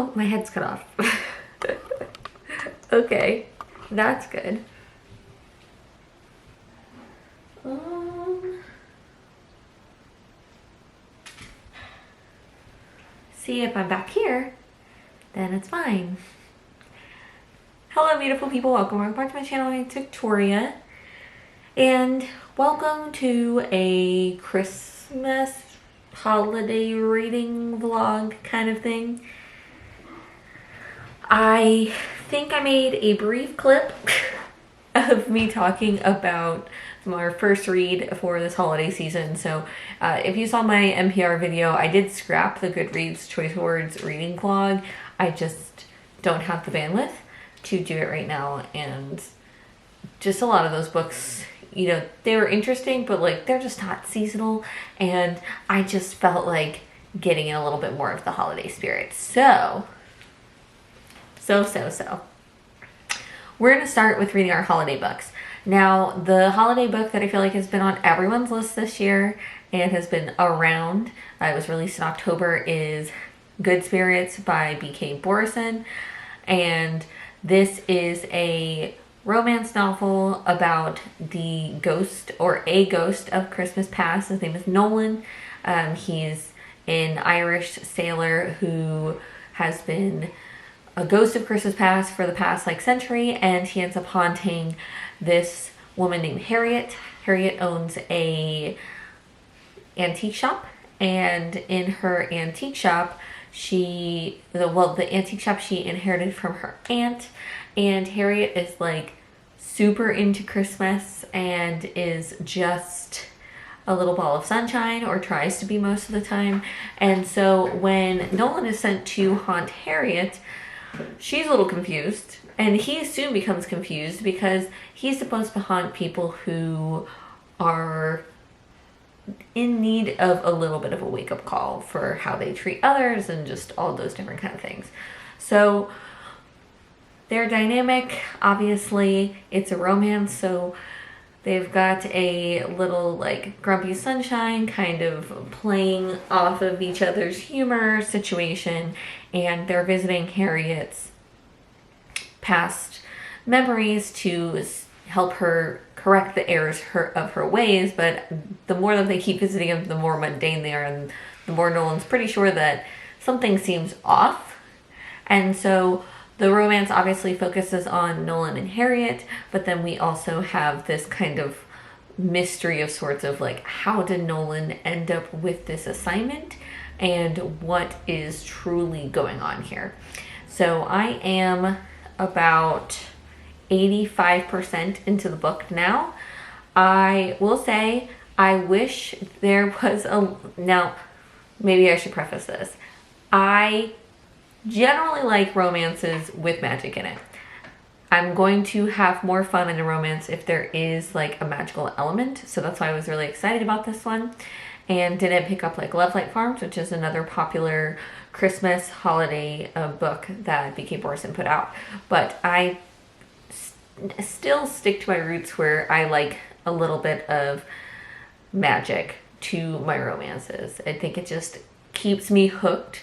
Oh, my head's cut off. Okay, that's good. See, if I'm back here, then it's fine. Hello, beautiful people. Welcome back to my channel. I'm Victoria. And welcome to a Christmas holiday reading vlog kind of thing. I think I made a brief clip of me talking about our first read for this holiday season. So if you saw my NPR video, I did scrap the Goodreads Choice Awards reading vlog. I just don't have the bandwidth to do it right now, and just a lot of those books, you know, they were interesting, but like they're just not seasonal, and I just felt like getting in a little bit more of the holiday spirit. So we're going to start with reading our holiday books. Now, the holiday book that I feel like has been on everyone's list this year and has been around, it was released in October, is Good Spirits by B.K. Borison. And this is a romance novel about the ghost, or a ghost, of Christmas past. His name is Nolan. He's an Irish sailor who has been a ghost of Christmas past for the past century, and he ends up haunting this woman named Harriet. Harriet owns a antique shop, and in her antique shop, the antique shop she inherited from her aunt, and Harriet is like super into Christmas and is just a little ball of sunshine, or tries to be most of the time. And so when Nolan is sent to haunt Harriet, she's a little confused, and he soon becomes confused because he's supposed to haunt people who are in need of a little bit of a wake-up call for how they treat others and just all those different kind of things. So their dynamic, obviously, it's a romance, so they've got a little grumpy sunshine kind of playing off of each other's humor situation, and they're visiting Harriet's past memories to help her correct the errors of her ways. But the more that they keep visiting them, the more mundane they are, and the more Nolan's pretty sure that something seems off. And so the romance obviously focuses on Nolan and Harriet, but then we also have this kind of mystery of sorts of how did Nolan end up with this assignment and what is truly going on here. So I am about 85% into the book now. I will say I wish there was now maybe I should preface this. I generally like romances with magic in it. I'm going to have more fun in a romance if there is a magical element, so that's why I was really excited about this one. And didn't pick up Love Light Farms, which is another popular Christmas holiday book that B.K. Borison put out. But I still stick to my roots where I like a little bit of magic to my romances. I think it just keeps me hooked,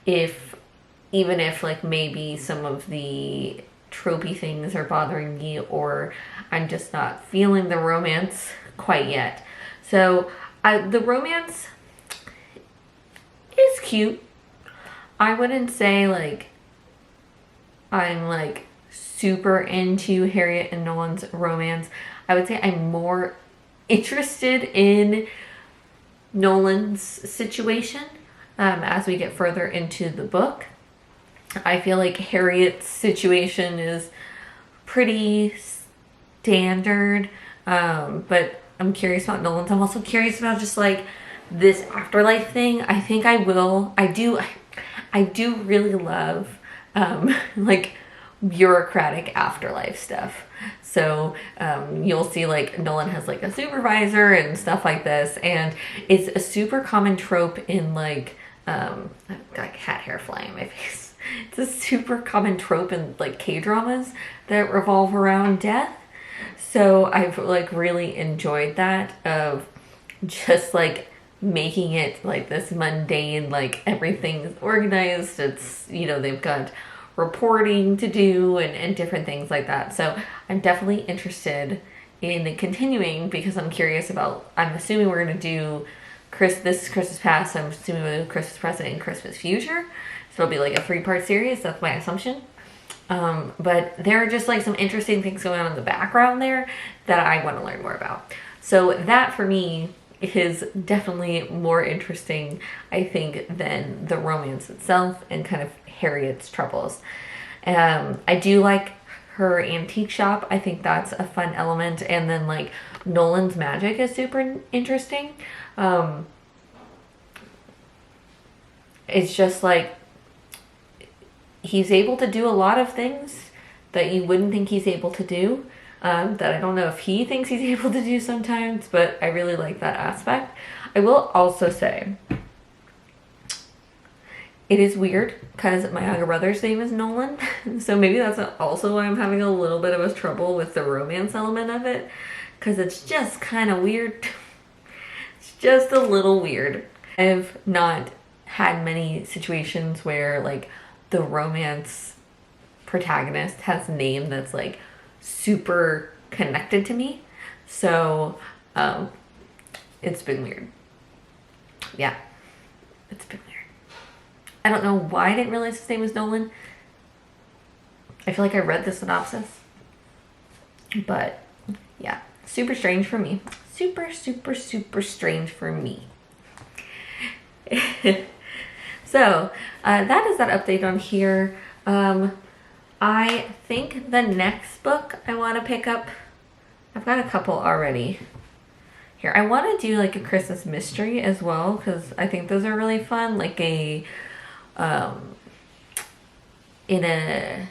even if maybe some of the tropey things are bothering me, or I'm just not feeling the romance quite yet. So the romance is cute. I wouldn't say I'm super into Harriet and Nolan's romance. I would say I'm more interested in Nolan's situation as we get further into the book. I feel like Harriet's situation is pretty standard, but I'm curious about Nolan's. I'm also curious about just this afterlife thing. I think I do really love bureaucratic afterlife stuff. So you'll see Nolan has a supervisor and stuff like this, and it's a super common trope in I've got cat hair flying in my face. It's a super common trope in K-dramas that revolve around death. So I've really enjoyed that, of just making it like this mundane, like everything's organized. It's, you know, they've got reporting to do and different things like that. So I'm definitely interested in continuing because I'm curious about, I'm assuming we're going to do this Christmas past, I'm assuming we'll do Christmas present and Christmas future. So it'll be like a 3-part series. That's my assumption. But there are just like some interesting things going on in the background there that I want to learn more about. So that for me is definitely more interesting, I think, than the romance itself and kind of Harriet's troubles. I do like her antique shop. I think that's a fun element. And then like Nolan's magic is super interesting. It's just like he's able to do a lot of things that you wouldn't think he's able to do. That I don't know if he thinks he's able to do sometimes, but I really like that aspect. I will also say it is weird because my younger brother's name is Nolan, so maybe that's also why I'm having a little bit of a trouble with the romance element of it, because it's just kind of weird. It's just a little weird. I've not had many situations where like the romance protagonist has a name that's like super connected to me, so it's been weird. Yeah, it's been weird. I don't know why I didn't realize his name was Nolan. I feel like I read the synopsis, but yeah, super strange for me. Super strange for me. So that is that update on here. I think the next book I want to pick up, I've got a couple already here. I want to do like a Christmas mystery as well, because I think those are really fun. Like a, in a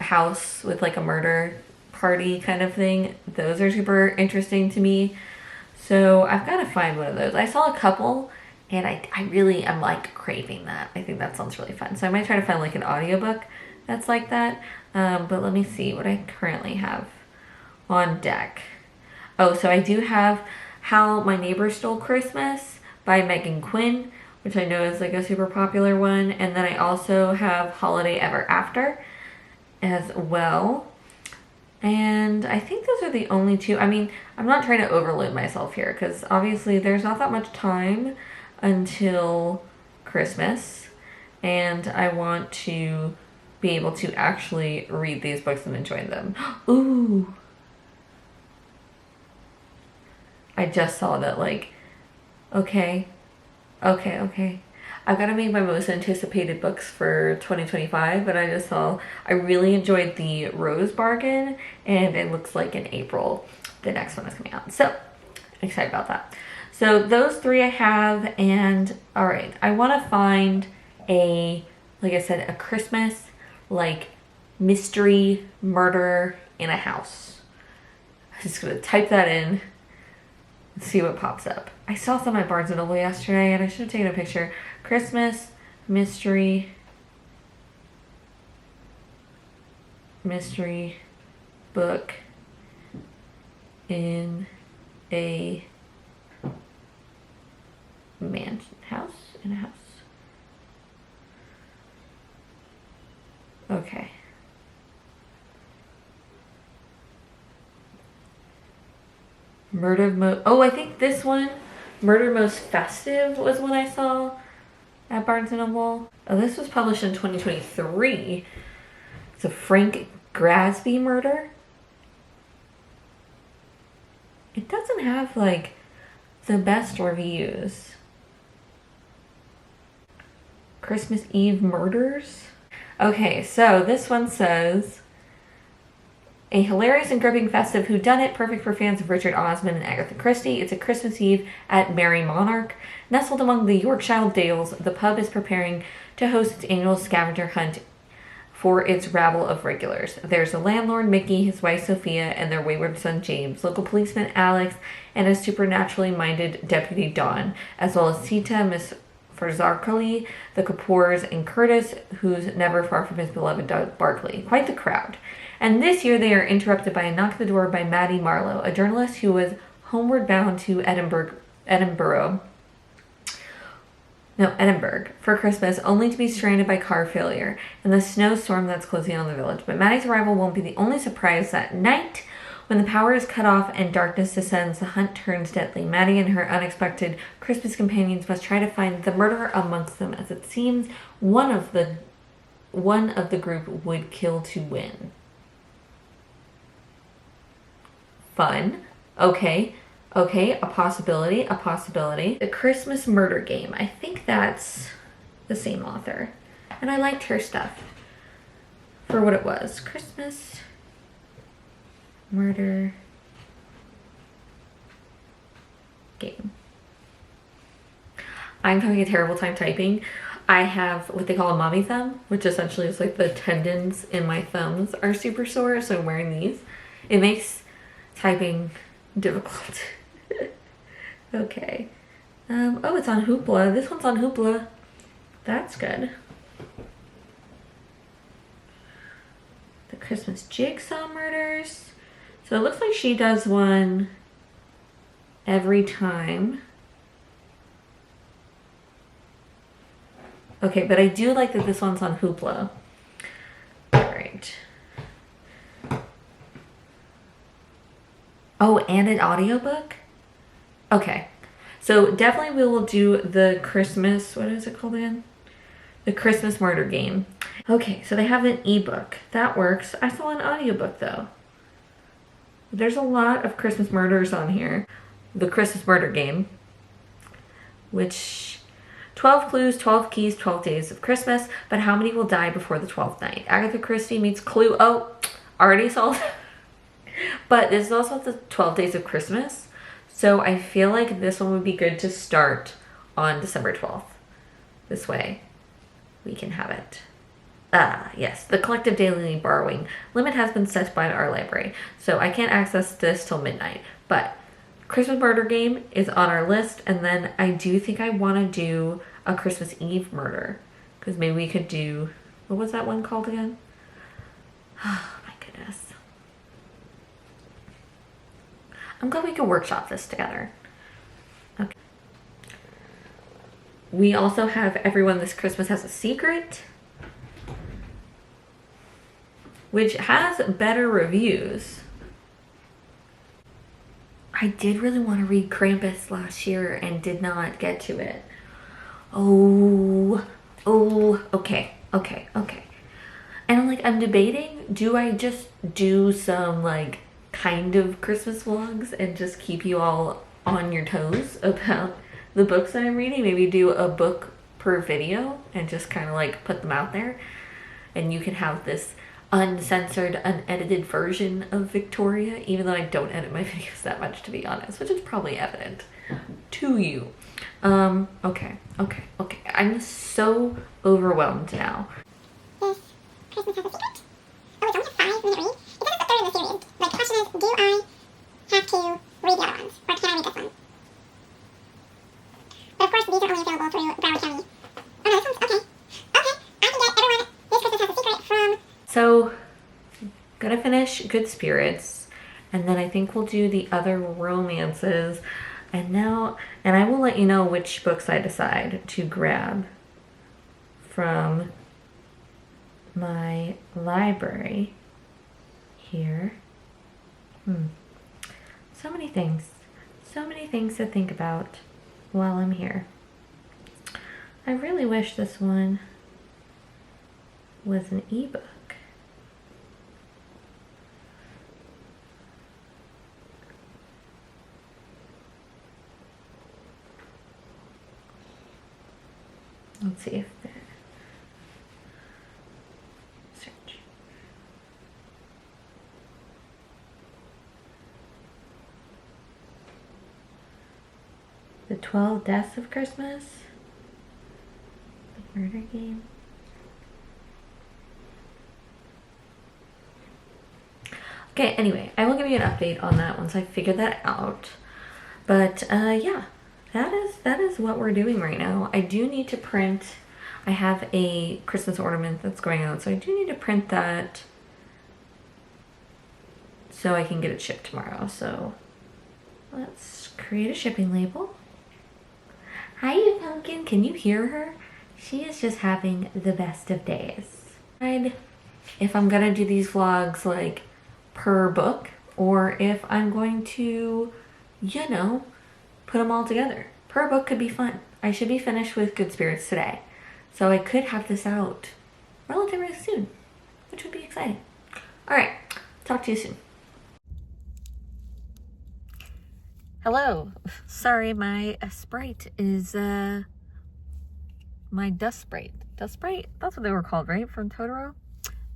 house with like a murder party kind of thing. Those are super interesting to me. So I've got to find one of those. I saw a couple and I really am like craving that. I think that sounds really fun. So I might try to find like an audiobook that's like that. But let me see what I currently have on deck. Oh, so I do have How My Neighbor Stole Christmas by Megan Quinn, which I know is like a super popular one. And then I also have Holiday Ever After as well. And I think those are the only two. I mean, I'm not trying to overload myself here because obviously there's not that much time until Christmas. And I want to be able to actually read these books and enjoy them. Ooh. I just saw that, like, okay. I've got to make my most anticipated books for 2025, but I just saw, I really enjoyed the Rose Bargain, and it looks like in April the next one is coming out. So, I'm excited about that. So, those three I have, and alright, I want to find a, like I said, a Christmas, like, mystery murder in a house. I'm just going to type that in. See what pops up. I saw some at Barnes & Noble yesterday and I should have taken a picture. Christmas mystery book in a house. Okay. I think this one, Murder Most Festive, was one I saw at Barnes & Noble. Oh, this was published in 2023. It's a Frank Grasby murder. It doesn't have, like, the best reviews. Christmas Eve Murders. Okay, so this one says, a hilarious and gripping festive whodunit, perfect for fans of Richard Osman and Agatha Christie. It's a Christmas Eve at Merry Monarch. Nestled among the Yorkshire Dales, the pub is preparing to host its annual scavenger hunt for its rabble of regulars. There's the landlord, Mickey, his wife, Sophia, and their wayward son, James, local policeman, Alex, and a supernaturally minded deputy, Dawn, as well as Sita, Miss Farzarkali, the Kapoors, and Curtis, who's never far from his beloved dog, Barkley. Quite the crowd. And this year they are interrupted by a knock at the door by Maddie Marlowe, a journalist who was homeward bound to Edinburgh Edinburgh for Christmas, only to be stranded by car failure and the snowstorm that's closing on the village. But Maddie's arrival won't be the only surprise that night. When the power is cut off and darkness descends, the hunt turns deadly. Maddie and her unexpected Christmas companions must try to find the murderer amongst them, as it seems one of the group would kill to win. Fun. Okay, a possibility. The Christmas Murder Game. I think that's the same author. And I liked her stuff for what it was. Christmas Murder Game. I'm having a terrible time typing. I have what they call a mommy thumb, which essentially is like the tendons in my thumbs are super sore, so I'm wearing these. It makes typing difficult. Okay. Oh, it's on Hoopla. This one's on Hoopla. That's good. The Christmas Jigsaw Murders. So it looks like she does one every time. Okay, but I do like that this one's on Hoopla. All right. Oh, and an audiobook? Okay. So definitely we will do the Christmas, what is it called again? The Christmas Murder Game. Okay, so they have an ebook. That works. I saw an audiobook though. There's a lot of Christmas murders on here. The Christmas Murder Game, which 12 clues, 12 keys, 12 days of Christmas, but how many will die before the 12th night? Agatha Christie meets Clue. Oh, already solved. But this is also the 12 days of Christmas. So I feel like this one would be good to start on December 12th. This way we can have it. Ah, yes, the collective daily borrowing limit has been set by our library, so I can't access this till midnight. But Christmas Murder Game is on our list, and then I do think I want to do a Christmas Eve murder, because maybe we could do, what was that one called again? Oh my goodness. I'm glad we could workshop this together. Okay. We also have Everyone This Christmas Has a Secret, which has better reviews. I did really want to read Krampus last year and did not get to it. Oh, okay. And I'm debating, do I just do some like kind of Christmas vlogs and just keep you all on your toes about the books that I'm reading? Maybe do a book per video and just kind of like put them out there, and you can have this uncensored, unedited version of Victoria, even though I don't edit my videos that much, to be honest, which is probably evident to you. Okay. I'm so overwhelmed now. This Christmas Has a Secret. Oh, it's only a 5-minute read. It doesn't start in the series. The question is, do I have to read the other ones, or can I read this one? But of course, these are only available through Broward County. Oh no, this one's okay. I can get Everyone This Christmas Has a Secret from... So, gonna finish Good Spirits, and then I think we'll do the other romances, and I will let you know which books I decide to grab from my library here. So many things to think about while I'm here. I really wish this one was an ebook. Let's see if that search. The 12 Deaths of Christmas. The Murder Game. Okay, anyway, I will give you an update on that once I figure that out. But yeah. That is what we're doing right now. I do need to print. I have a Christmas ornament that's going out, so I do need to print that so I can get it shipped tomorrow. So let's create a shipping label. Hi, you pumpkin. Can you hear her? She is just having the best of days. If I'm gonna do these vlogs like per book or if I'm going to, you know, put them all together. Per book could be fun. I should be finished with Good Spirits today. So I could have this out relatively soon, which would be exciting. All right, talk to you soon. Hello. Sorry, my Sprite is my dust sprite. Dust sprite? That's what they were called, right? From Totoro?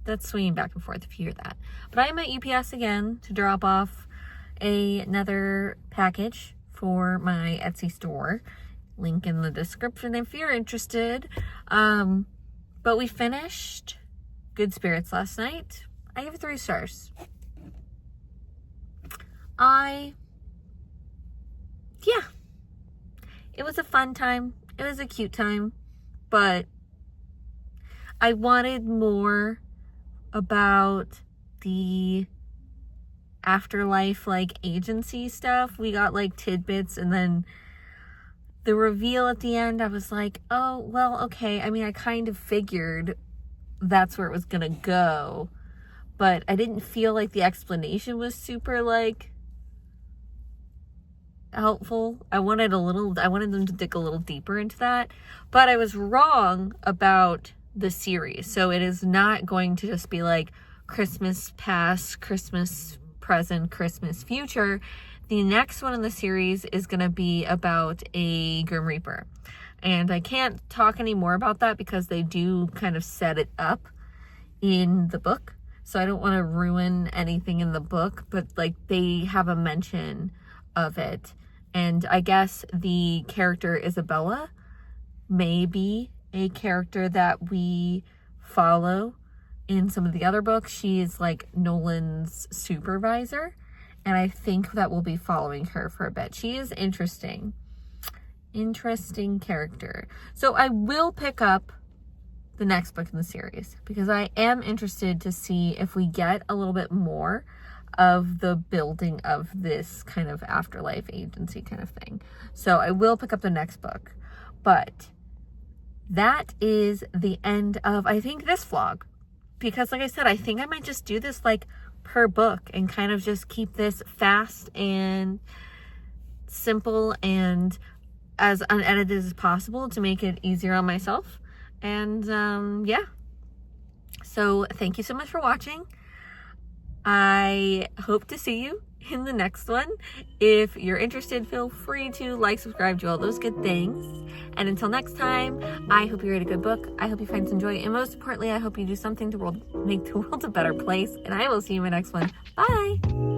That's swinging back and forth if you hear that. But I am at UPS again to drop off another package for my Etsy store. Link in the description if you're interested. But we finished Good Spirits last night. I gave it 3 stars. Yeah. It was a fun time. It was a cute time. But I wanted more about the afterlife, like, agency stuff. We got, like, tidbits, and then the reveal at the end, I was like, oh, well, okay. I mean, I kind of figured that's where it was gonna go, but I didn't feel like the explanation was super, like, helpful. I wanted them to dig a little deeper into that, but I was wrong about the series. So it is not going to just be like Christmas past, Christmas present, Christmas future. The next one in the series is going to be about a Grim Reaper. And I can't talk any more about that because they do kind of set it up in the book. So I don't want to ruin anything in the book, but like they have a mention of it. And I guess the character Isabella may be a character that we follow in some of the other books. She is like Nolan's supervisor, and I think that we'll be following her for a bit. She is interesting character. So I will pick up the next book in the series because I am interested to see if we get a little bit more of the building of this kind of afterlife agency kind of thing. So I will pick up the next book, but that is the end of, I think, this vlog, because like I said, I think I might just do this like per book and kind of just keep this fast and simple and as unedited as possible to make it easier on myself. And yeah, so thank you so much for watching. I hope to see you in the next one. If you're interested, feel free to like, subscribe, do all those good things. And until next time, I hope you read a good book. I hope you find some joy. And most importantly, I hope you do something to make the world a better place. And I will see you in my next one. Bye!